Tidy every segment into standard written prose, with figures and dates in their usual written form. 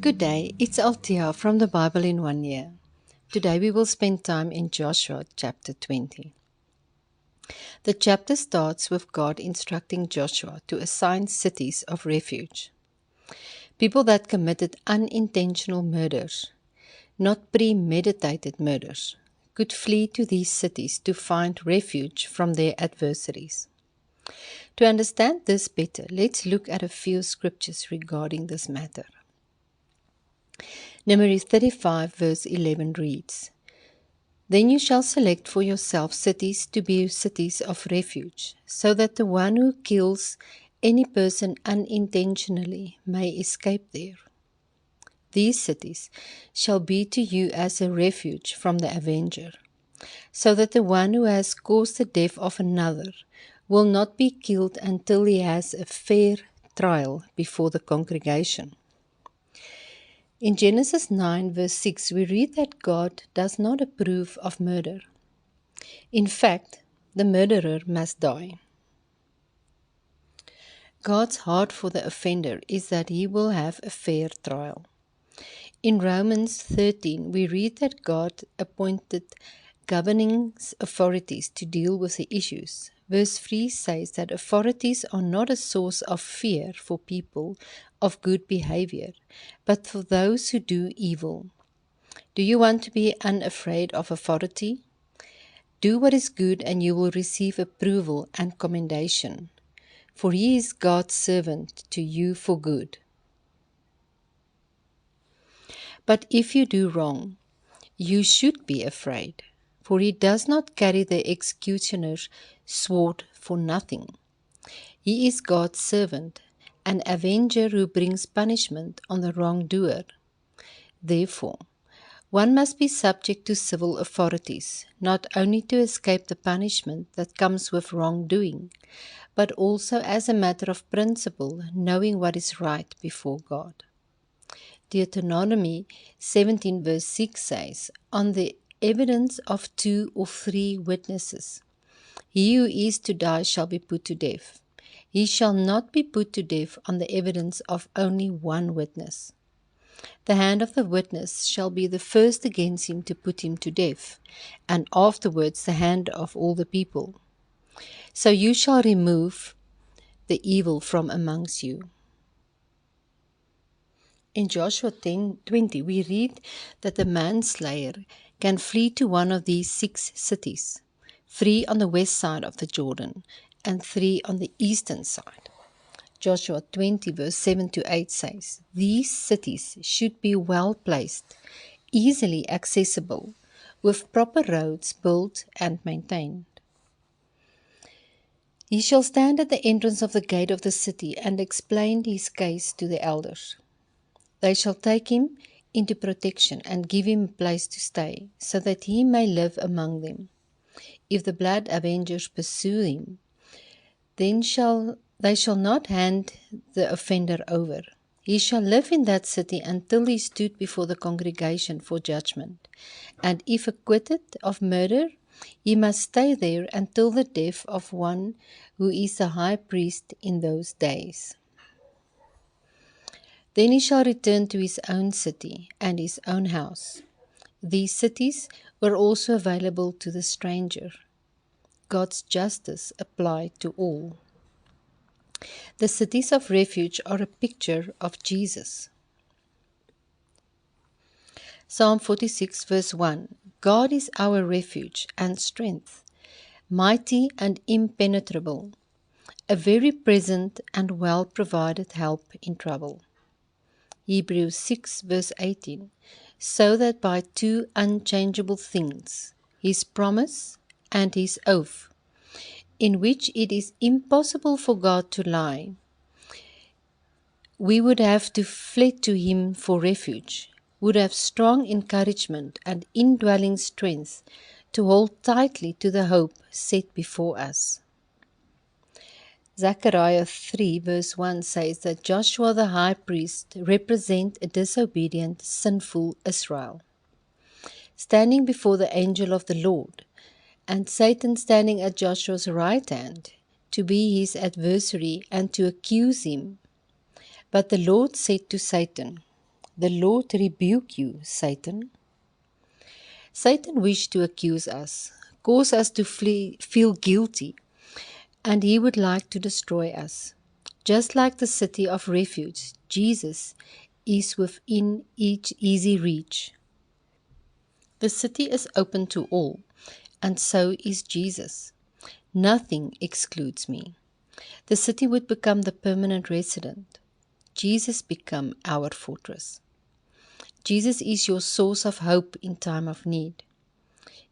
Good day, it's Althea from the Bible in 1 Year. Today we will spend time in Joshua chapter 20. The chapter starts with God instructing Joshua to assign cities of refuge. People that committed unintentional murders, not premeditated murders, could flee to these cities to find refuge from their adversaries. To understand this better, let's look at a few scriptures regarding this matter. Numbers 35 verse 11 reads, "Then you shall select for yourself cities to be cities of refuge, so that the one who kills any person unintentionally may escape there. These cities shall be to you as a refuge from the avenger, so that the one who has caused the death of another will not be killed until he has a fair trial before the congregation." In Genesis 9 verse 6 we read that God does not approve of murder. In fact, the murderer must die. God's heart for the offender is that he will have a fair trial. In Romans 13 we read that God appointed governing authorities to deal with the issues. Verse 3 says that authorities are not a source of fear for people of good behavior, but for those who do evil. Do you want to be unafraid of authority? Do what is good and you will receive approval and commendation, for he is God's servant to you for good. But if you do wrong, you should be afraid, for he does not carry the executioner's sword for nothing. He is God's servant, an avenger who brings punishment on the wrongdoer. Therefore, one must be subject to civil authorities, not only to escape the punishment that comes with wrongdoing, but also as a matter of principle, knowing what is right before God. Deuteronomy 17 verse 6 says, "On the evidence of 2 or 3 witnesses, he who is to die shall be put to death. He shall not be put to death on the evidence of only 1 witness. The hand of the witness shall be the first against him to put him to death, and afterwards the hand of all the people. So you shall remove the evil from amongst you." In Joshua 10:20 we read that the manslayer can flee to one of these 6 cities, 3 on the west side of the Jordan and 3 on the eastern side. Joshua 20 verse 7 to 8 says, "These cities should be well placed, easily accessible, with proper roads built and maintained. He shall stand at the entrance of the gate of the city and explain his case to the elders. They shall take him into protection and give him a place to stay, so that he may live among them. If the blood avengers pursue him, then they shall not hand the offender over. He shall live in that city until he stood before the congregation for judgment. And if acquitted of murder, he must stay there until the death of one who is the high priest in those days. Then he shall return to his own city and his own house." These cities were also available to the stranger. God's justice applied to all. The cities of refuge are a picture of Jesus. Psalm 46 verse 1, "God is our refuge and strength, mighty and impenetrable, a very present and well-provided help in trouble." Hebrews 6 verse 18, "So that by 2 unchangeable things, his promise and his oath, in which it is impossible for God to lie, we would have to fled to him for refuge, would have strong encouragement and indwelling strength to hold tightly to the hope set before us." Zechariah 3 verse 1 says that Joshua the high priest represents a disobedient, sinful Israel, standing before the angel of the Lord, and Satan standing at Joshua's right hand to be his adversary and to accuse him. But the Lord said to Satan, The Lord rebuke you, Satan. Satan wished to accuse us, cause us to feel guilty, and he would like to destroy us. Just like the city of refuge, Jesus is within each easy reach. The city is open to all, and so is Jesus. Nothing excludes me. The city would become the permanent resident. Jesus become our fortress. Jesus is your source of hope in time of need.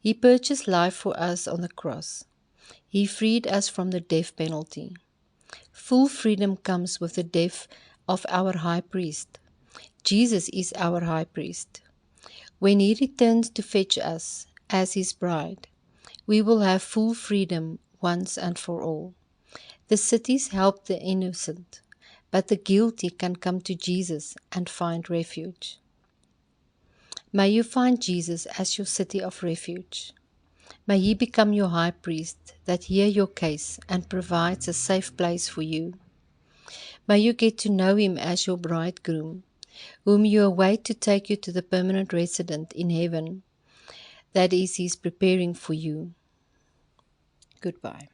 He purchased life for us on the cross. He freed us from the death penalty. Full freedom comes with the death of our high priest. Jesus is our high priest. When he returns to fetch us as his bride, we will have full freedom once and for all. The cities help the innocent, but the guilty can come to Jesus and find refuge. May you find Jesus as your city of refuge. May he become your high priest that hears your case and provides a safe place for you. May you get to know him as your bridegroom, whom you await to take you to the permanent resident in heaven. That is, he is preparing for you. Goodbye.